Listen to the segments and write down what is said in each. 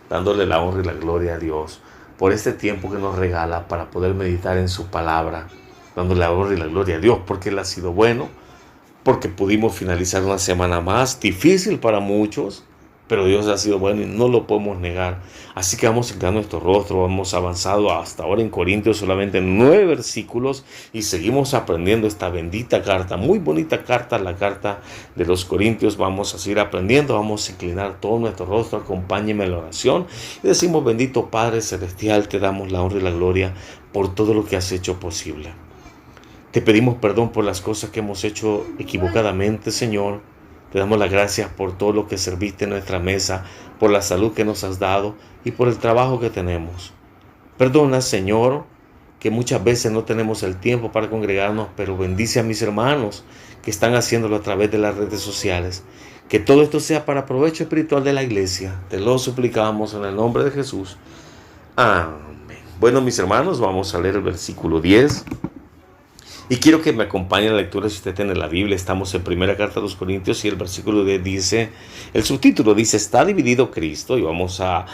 dándole la honra y la gloria a Dios por este tiempo que nos regala para poder meditar en su palabra, dándole la honra y la gloria a Dios porque Él ha sido bueno, porque pudimos finalizar una semana más, difícil para muchos, pero Dios ha sido bueno y no lo podemos negar. Así que vamos inclinando nuestro rostro, hemos avanzado hasta ahora en Corintios solamente 9 versículos y seguimos aprendiendo esta bendita carta, muy bonita carta, la carta de los Corintios. Vamos a seguir aprendiendo, vamos a inclinar todo nuestro rostro, acompáñeme en la oración y decimos: bendito Padre Celestial, te damos la honra y la gloria por todo lo que has hecho posible. Te pedimos perdón por las cosas que hemos hecho equivocadamente, Señor. Te damos las gracias por todo lo que serviste en nuestra mesa, por la salud que nos has dado y por el trabajo que tenemos. Perdona, Señor, que muchas veces no tenemos el tiempo para congregarnos, pero bendice a mis hermanos que están haciéndolo a través de las redes sociales. Que todo esto sea para provecho espiritual de la iglesia. Te lo suplicamos en el nombre de Jesús. Amén. Bueno, mis hermanos, vamos a leer el versículo 10. Y quiero que me acompañe en la lectura. Si usted tiene la Biblia, estamos en primera carta de los Corintios y el versículo 10 dice, el subtítulo dice, está dividido Cristo, y vamos a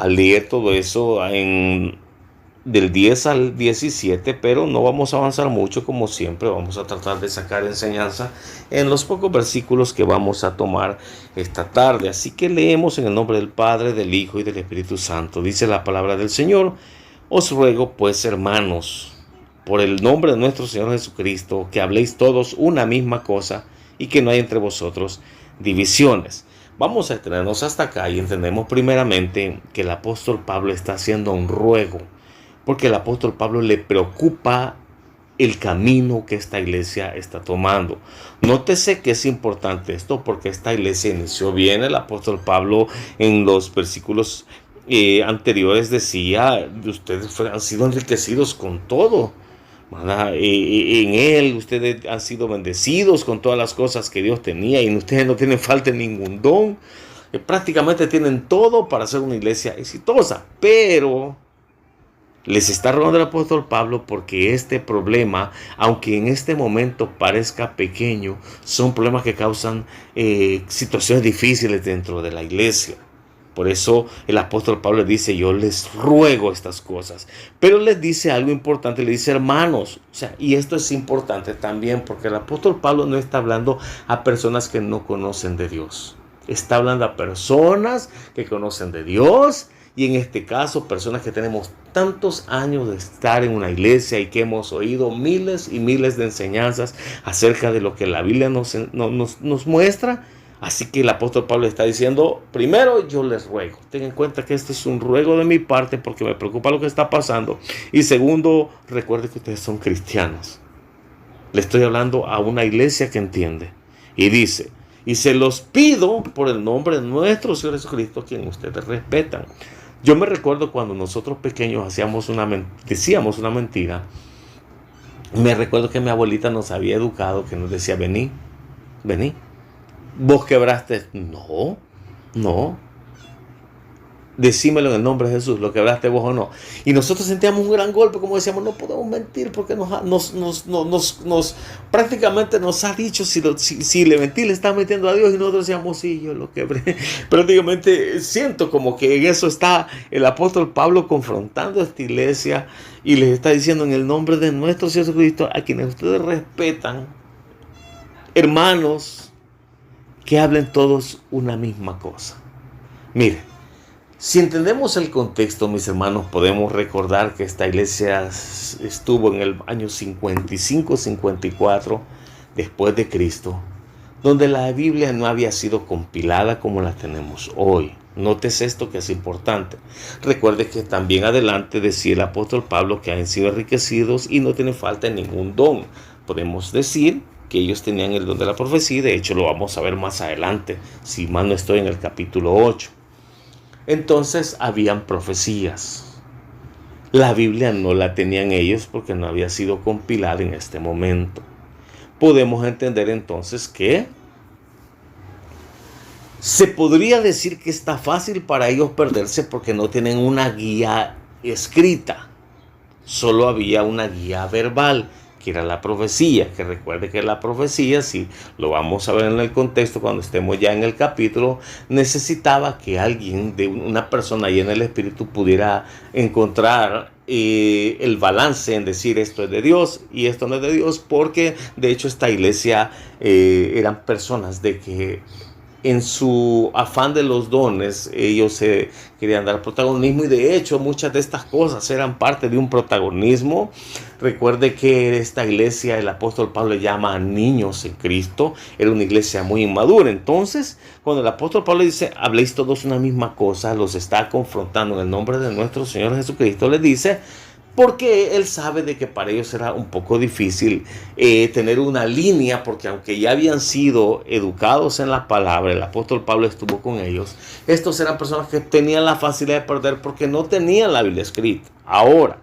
leer todo eso del 10 al 17, pero no vamos a avanzar mucho como siempre. Vamos a tratar de sacar enseñanza en los pocos versículos que vamos a tomar esta tarde. Así que leemos en el nombre del Padre, del Hijo y del Espíritu Santo. Dice la palabra del Señor: os ruego pues, hermanos, por el nombre de nuestro Señor Jesucristo, que habléis todos una misma cosa y que no hay entre vosotros divisiones. Vamos a detenernos hasta acá y entendemos primeramente que el apóstol Pablo está haciendo un ruego, porque el apóstol Pablo le preocupa el camino que esta iglesia está tomando. Nótese que es importante esto porque esta iglesia inició bien. El apóstol Pablo en los versículos anteriores decía: ustedes han sido enriquecidos con todo. En Él ustedes han sido bendecidos con todas las cosas que Dios tenía y ustedes no tienen falta de ningún don. Prácticamente tienen todo para ser una iglesia exitosa, pero les está rogando el apóstol Pablo porque este problema, aunque en este momento parezca pequeño, son problemas que causan situaciones difíciles dentro de la iglesia. Por eso el apóstol Pablo dice: yo les ruego estas cosas. Pero les dice algo importante, le dice hermanos. Y esto es importante también porque el apóstol Pablo no está hablando a personas que no conocen de Dios. Está hablando a personas que conocen de Dios. Y en este caso, personas que tenemos tantos años de estar en una iglesia y que hemos oído miles y miles de enseñanzas acerca de lo que la Biblia nos muestra. Así que el apóstol Pablo está diciendo: primero, yo les ruego. Tengan en cuenta que este es un ruego de mi parte porque me preocupa lo que está pasando. Y segundo, recuerden que ustedes son cristianos. Le estoy hablando a una iglesia que entiende. Y dice: y se los pido por el nombre de nuestro Señor Jesucristo, quien ustedes respetan. Yo me recuerdo cuando nosotros pequeños decíamos una mentira. Me recuerdo que mi abuelita nos había educado, que nos decía: vení. ¿Vos quebraste? No. Decímelo en el nombre de Jesús, ¿lo quebraste vos o no? Y nosotros sentíamos un gran golpe, como decíamos: no podemos mentir porque prácticamente nos ha dicho si le mentí, le está metiendo a Dios. Y nosotros decíamos: sí, yo lo quebré. Prácticamente siento como que en eso está el apóstol Pablo confrontando a esta iglesia y les está diciendo: en el nombre de nuestro Señor Jesucristo, a quienes ustedes respetan, hermanos, que hablen todos una misma cosa. Mire, si entendemos el contexto, mis hermanos, podemos recordar que esta iglesia estuvo en el año 55-54 después de Cristo, donde la Biblia no había sido compilada como la tenemos hoy. Nótese esto que es importante. Recuerde que también adelante decía el apóstol Pablo que han sido enriquecidos y no tienen falta de ningún don. Podemos decir que ellos tenían el don de la profecía, y de hecho lo vamos a ver más adelante, si mal no estoy, en el capítulo 8. Entonces habían profecías. La Biblia no la tenían ellos porque no había sido compilada en este momento. Podemos entender entonces que se podría decir que está fácil para ellos perderse porque no tienen una guía escrita. Solo había una guía verbal que era la profecía, que recuerde que la profecía, si lo vamos a ver en el contexto cuando estemos ya en el capítulo, necesitaba que alguien, de una persona ahí en el espíritu, pudiera encontrar el balance en decir esto es de Dios y esto no es de Dios, porque de hecho esta iglesia eran personas de que en su afán de los dones, ellos se querían dar protagonismo, y de hecho muchas de estas cosas eran parte de un protagonismo. Recuerde que esta iglesia, el apóstol Pablo le llama a niños en Cristo, era una iglesia muy inmadura. Entonces, cuando el apóstol Pablo dice, habléis todos una misma cosa, los está confrontando en el nombre de nuestro Señor Jesucristo, les dice, porque él sabe de que para ellos era un poco difícil tener una línea, porque aunque ya habían sido educados en la palabra, el apóstol Pablo estuvo con ellos, estos eran personas que tenían la facilidad de perder porque no tenían la Biblia escrita. Ahora,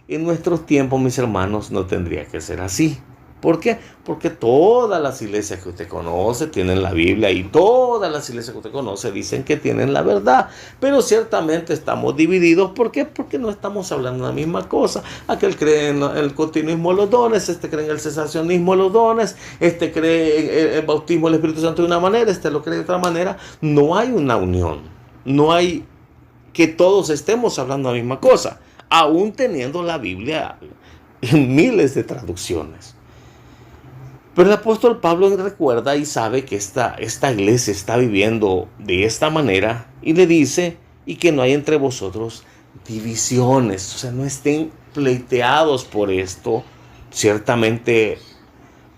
en nuestros tiempos, mis hermanos, no tendría que ser así. ¿Por qué? Porque todas las iglesias que usted conoce tienen la Biblia, y todas las iglesias que usted conoce dicen que tienen la verdad. Pero ciertamente estamos divididos. ¿Por qué? Porque no estamos hablando de la misma cosa. Aquel cree en el continuismo de los dones, este cree en el cesacionismo de los dones, este cree en el bautismo del Espíritu Santo de una manera, este lo cree de otra manera. No hay una unión. No hay que todos estemos hablando la misma cosa, aún teniendo la Biblia en miles de traducciones. Pero el apóstol Pablo recuerda y sabe que esta iglesia está viviendo de esta manera, y le dice, y que no hay entre vosotros divisiones, o sea, no estén pleiteados por esto. Ciertamente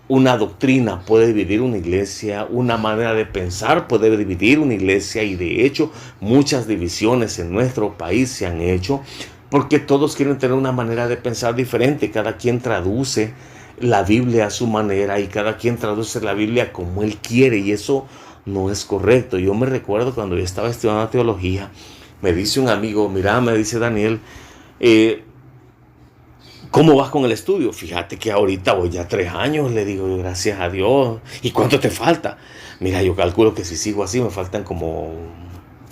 una doctrina puede dividir una iglesia, una manera de pensar puede dividir una iglesia, y de hecho muchas divisiones en nuestro país se han hecho porque todos quieren tener una manera de pensar diferente. Cada quien traduce la Biblia a su manera, y cada quien traduce la Biblia como él quiere, y eso no es correcto. Yo me recuerdo cuando yo estaba estudiando teología, me dice un amigo, mira, me dice Daniel, ¿cómo vas con el estudio? Fíjate que ahorita voy ya 3 años, le digo yo, gracias a Dios. ¿Y cuánto te falta? Mira, yo calculo que si sigo así me faltan como,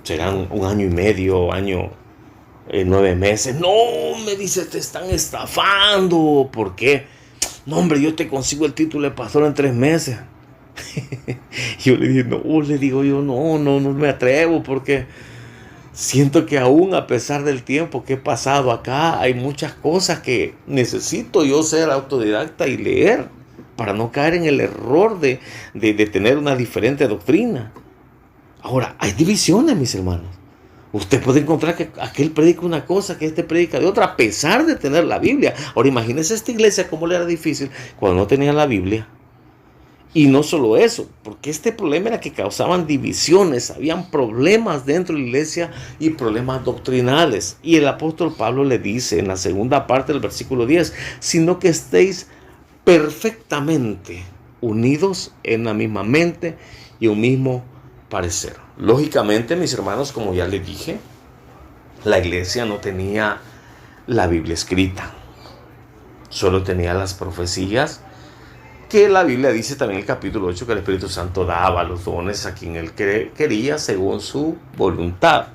serán 1 año y medio, 9 meses. No, me dice, te están estafando. ¿Por qué? No, hombre, yo te consigo el título de pastor en 3 meses. Yo le dije, no, le digo yo, no me atrevo, porque siento que aún a pesar del tiempo que he pasado acá, hay muchas cosas que necesito yo ser autodidacta y leer para no caer en el error de tener una diferente doctrina. Ahora, hay divisiones, mis hermanos. Usted puede encontrar que aquel predica una cosa, que este predica de otra, a pesar de tener la Biblia. Ahora imagínese esta iglesia cómo le era difícil cuando no tenía la Biblia. Y no solo eso, porque este problema era que causaban divisiones, habían problemas dentro de la iglesia y problemas doctrinales. Y el apóstol Pablo le dice en la segunda parte del versículo 10, sino que estéis perfectamente unidos en la misma mente y un mismo parecer. Lógicamente, mis hermanos, como ya les dije, la iglesia no tenía la Biblia escrita, solo tenía las profecías, que la Biblia dice también en el capítulo 8 que el Espíritu Santo daba los dones a quien él quería según su voluntad.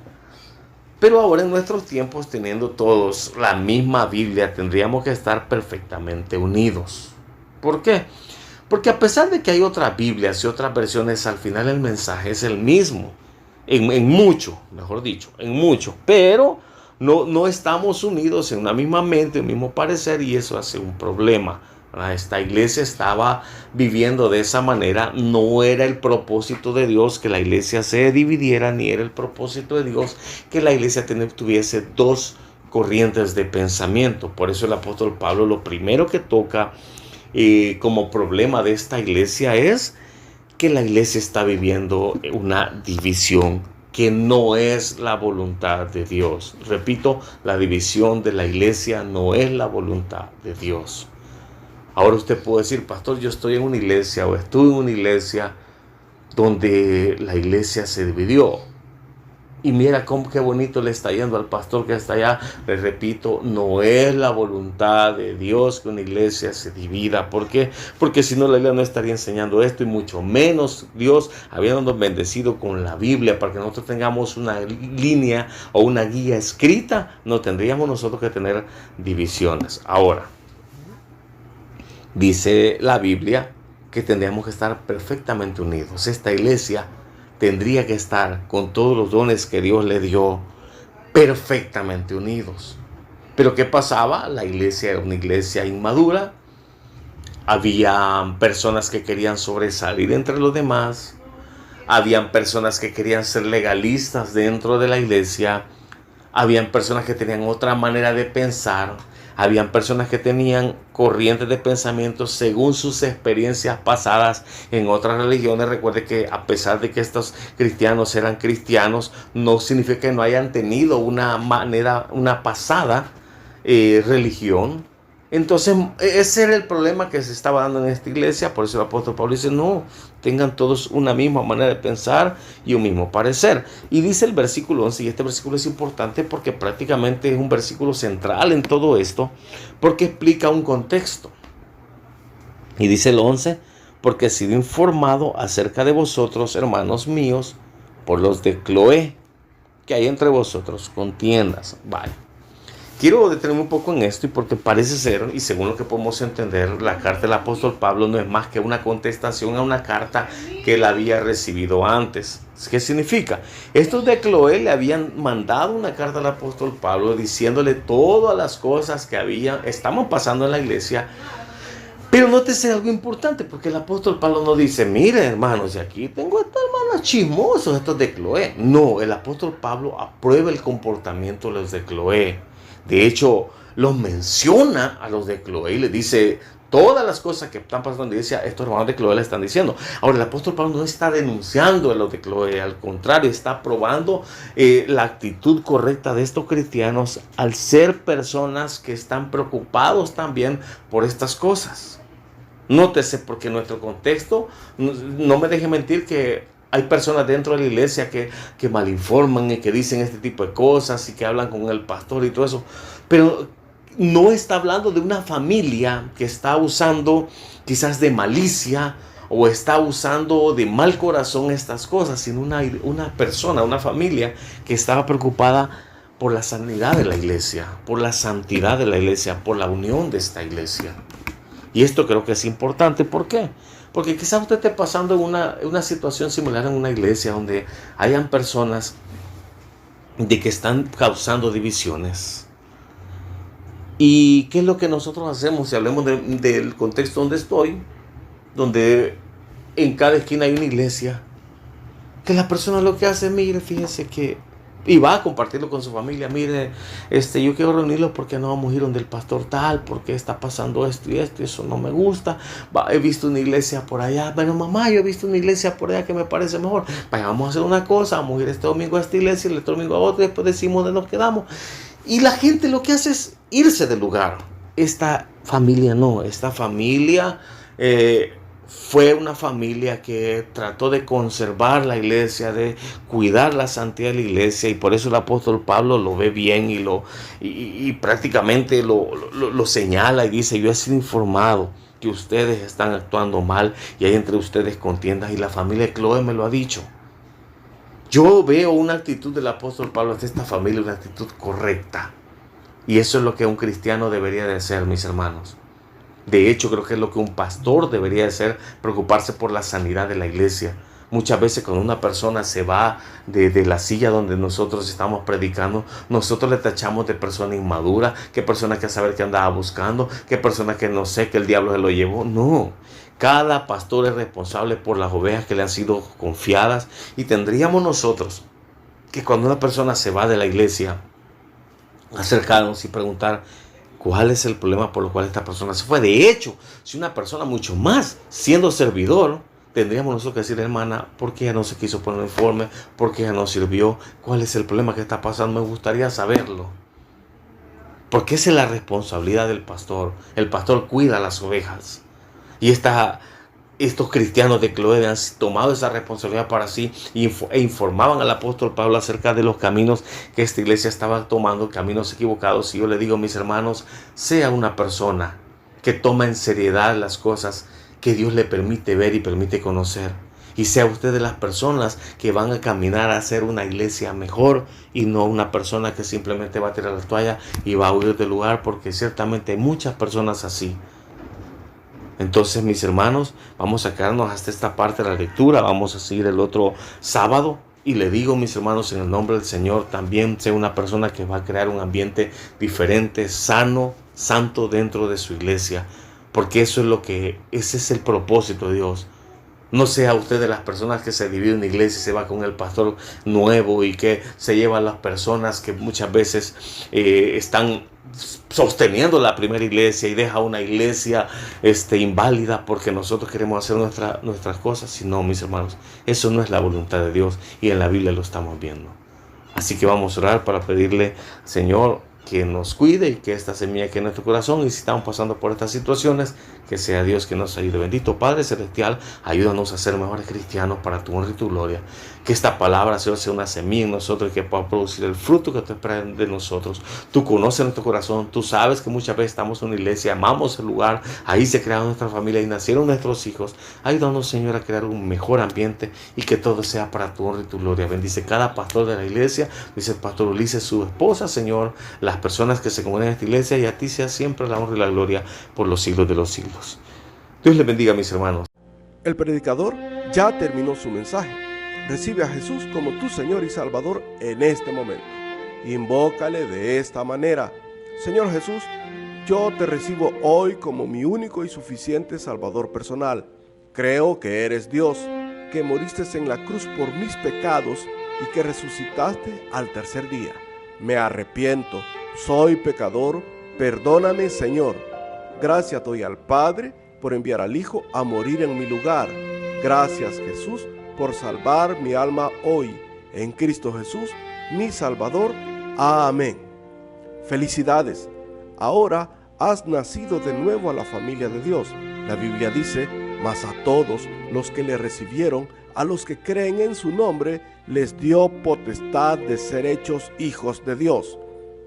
Pero ahora en nuestros tiempos, teniendo todos la misma Biblia, tendríamos que estar perfectamente unidos. ¿Por qué? Porque a pesar de que hay otras Biblias y otras versiones, al final el mensaje es el mismo. En mucho, mejor dicho, en mucho. Pero no estamos unidos en una misma mente, un mismo parecer, y eso hace un problema. Esta iglesia estaba viviendo de esa manera. No era el propósito de Dios que la iglesia se dividiera, ni era el propósito de Dios que la iglesia tuviese 2 corrientes de pensamiento. Por eso el apóstol Pablo lo primero que toca como problema de esta iglesia es que la iglesia está viviendo una división que no es la voluntad de Dios. Repito, la división de la iglesia no es la voluntad de Dios. Ahora usted puede decir, pastor, yo estoy en una iglesia o estuve en una iglesia donde la iglesia se dividió. Y mira qué bonito le está yendo al pastor que está allá. Les repito, no es la voluntad de Dios que una iglesia se divida. ¿Por qué? Porque si no, la iglesia no estaría enseñando esto, y mucho menos Dios habiéndonos bendecido con la Biblia para que nosotros tengamos una línea o una guía escrita. No tendríamos nosotros que tener divisiones. Ahora, Dice la Biblia que tendríamos que estar perfectamente unidos. Esta iglesia tendría que estar con todos los dones que Dios le dio perfectamente unidos. Pero ¿qué pasaba? La iglesia era una iglesia inmadura. Había personas que querían sobresalir entre los demás. Habían personas que querían ser legalistas dentro de la iglesia. Habían personas que tenían otra manera de pensar. Habían personas que tenían corrientes de pensamiento según sus experiencias pasadas en otras religiones. Recuerde que a pesar de que estos cristianos eran cristianos, no significa que no hayan tenido una pasada religión. Entonces ese era el problema que se estaba dando en esta iglesia. Por eso el apóstol Pablo dice, no, tengan todos una misma manera de pensar y un mismo parecer. Y dice el versículo 11, y este versículo es importante porque prácticamente es un versículo central en todo esto, porque explica un contexto. Y dice el 11, porque he sido informado acerca de vosotros, hermanos míos, por los de Cloé, que hay entre vosotros contiendas. Vale. Quiero detenerme un poco en esto y porque parece ser, y según lo que podemos entender, la carta del apóstol Pablo no es más que una contestación a una carta que él había recibido antes. ¿Qué significa? Estos de Cloé le habían mandado una carta al apóstol Pablo diciéndole todas las cosas que estaban pasando en la iglesia. Pero nótese algo importante, porque el apóstol Pablo no dice, miren hermanos, y aquí tengo estos hermanos chismosos, estos de Cloé. No, el apóstol Pablo aprueba el comportamiento de los de Cloé. De hecho, los menciona a los de Cloé y le dice todas las cosas que están pasando en la iglesia, estos hermanos de Cloé le están diciendo. Ahora, el apóstol Pablo no está denunciando a los de Cloé, al contrario, está aprobando la actitud correcta de estos cristianos al ser personas que están preocupados también por estas cosas. Nótese, porque en nuestro contexto, no me deje mentir que hay personas dentro de la iglesia que malinforman y que dicen este tipo de cosas y que hablan con el pastor y todo eso. Pero no está hablando de una familia que está usando quizás de malicia o está usando de mal corazón estas cosas, sino una persona, una familia que estaba preocupada por la sanidad de la iglesia, por la santidad de la iglesia, por la unión de esta iglesia. Y esto creo que es importante. ¿Por qué? Porque quizás usted esté pasando en una situación similar en una iglesia donde hayan personas de que están causando divisiones. ¿Y qué es lo que nosotros hacemos? Si hablemos del contexto donde estoy, donde en cada esquina hay una iglesia, que la persona lo que hace, mire, fíjese que, y va a compartirlo con su familia, mire, yo quiero reunirlos porque no vamos a ir donde el pastor tal, porque está pasando esto y esto, y eso no me gusta. He visto una iglesia por allá, bueno mamá, yo he visto una iglesia por allá que me parece mejor. Vaya, vamos a hacer una cosa, vamos a ir este domingo a esta iglesia y el otro domingo a otra, y después decimos dónde nos quedamos. Y la gente lo que hace es irse del lugar. Esta familia no, esta familia fue una familia que trató de conservar la iglesia, de cuidar la santidad de la iglesia, y por eso el apóstol Pablo lo ve bien y prácticamente lo señala y dice, yo he sido informado que ustedes están actuando mal y hay entre ustedes contiendas, y la familia de Cloé me lo ha dicho. Yo veo una actitud del apóstol Pablo hacia esta familia, una actitud correcta, y eso es lo que un cristiano debería de hacer, mis hermanos. De hecho, creo que es lo que un pastor debería de hacer, preocuparse por la sanidad de la iglesia. Muchas veces cuando una persona se va de la silla donde nosotros estamos predicando, nosotros le tachamos de persona inmadura, que persona que saber que andaba buscando, que persona que no sé, que el diablo se lo llevó. No, cada pastor es responsable por las ovejas que le han sido confiadas, y tendríamos nosotros que cuando una persona se va de la iglesia, acercarnos y preguntar, ¿cuál es el problema por el cual esta persona se fue? De hecho, si una persona mucho más siendo servidor, tendríamos nosotros que decir, hermana, ¿por qué ella no se quiso poner uniforme? ¿Por qué ella no sirvió? ¿Cuál es el problema que está pasando? Me gustaría saberlo. Porque esa es la responsabilidad del pastor. El pastor cuida a las ovejas. Y estos cristianos de Cloé han tomado esa responsabilidad para sí e informaban al apóstol Pablo acerca de los caminos que esta iglesia estaba tomando, caminos equivocados. Y yo le digo, mis hermanos, sea una persona que toma en seriedad las cosas que Dios le permite ver y permite conocer. Y sea usted de las personas que van a caminar a hacer una iglesia mejor, y no una persona que simplemente va a tirar la toalla y va a huir del lugar, porque ciertamente hay muchas personas así. Entonces, mis hermanos, vamos a quedarnos hasta esta parte de la lectura. Vamos a seguir el otro sábado. Y le digo, mis hermanos, en el nombre del Señor, también sea una persona que va a crear un ambiente diferente, sano, santo dentro de su iglesia. Porque ese es el propósito de Dios. No sea usted de las personas que se divide en la iglesia y se va con el pastor nuevo y que se lleva a las personas que muchas veces están sosteniendo la primera iglesia y deja una iglesia inválida porque nosotros queremos hacer nuestras cosas. Si no, mis hermanos, eso no es la voluntad de Dios y en la Biblia lo estamos viendo. Así que vamos a orar para pedirle, Señor, que nos cuide y que esta semilla quede en nuestro corazón. Y si estamos pasando por estas situaciones, que sea Dios que nos ayude. Bendito Padre Celestial, ayúdanos a ser mejores cristianos para tu honra y tu gloria. Que esta palabra, Señor, sea una semilla en nosotros y que pueda producir el fruto que tú esperas de nosotros. Tú conoces nuestro corazón, tú sabes que muchas veces estamos en una iglesia, amamos el lugar, ahí se crearon nuestra familia y nacieron nuestros hijos. Ayúdanos, Señor, a crear un mejor ambiente y que todo sea para tu honra y tu gloria. Bendice cada pastor de la iglesia, dice el pastor Ulises, su esposa, Señor, las personas que se congregan en esta iglesia, y a ti sea siempre la honra y la gloria por los siglos de los siglos. Dios les bendiga, mis hermanos. El predicador ya terminó su mensaje. Recibe a Jesús como tu Señor y Salvador en este momento. Invócale de esta manera: Señor Jesús, yo te recibo hoy como mi único y suficiente Salvador personal. Creo que eres Dios, que moriste en la cruz por mis pecados y que resucitaste al tercer día. Me arrepiento, soy pecador, perdóname, Señor. Gracias doy al Padre por enviar al Hijo a morir en mi lugar. Gracias, Jesús, por salvar mi alma hoy. En Cristo Jesús, mi Salvador. Amén. Felicidades. Ahora has nacido de nuevo a la familia de Dios. La Biblia dice: mas a todos los que le recibieron, a los que creen en su nombre, les dio potestad de ser hechos hijos de Dios.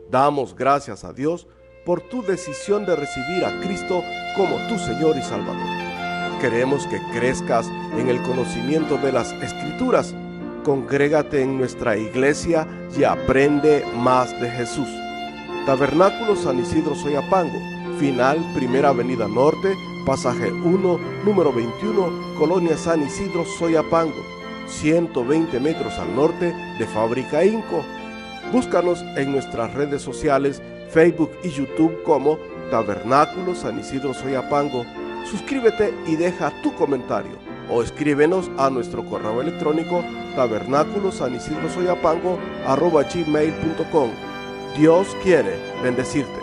Damos gracias a Dios por tu decisión de recibir a Cristo como tu Señor y Salvador. Queremos que crezcas en el conocimiento de las Escrituras. Congrégate en nuestra iglesia y aprende más de Jesús. Tabernáculo San Isidro Soyapango, final Primera Avenida Norte, pasaje 1, número 21, Colonia San Isidro Soyapango, 120 metros al norte de Fábrica Inco. Búscanos en nuestras redes sociales, Facebook y YouTube como Tabernáculo San Isidro Soyapango. Suscríbete y deja tu comentario o escríbenos a nuestro correo electrónico tabernáculosanisidrosoyapango@gmail.com. Dios quiere bendecirte.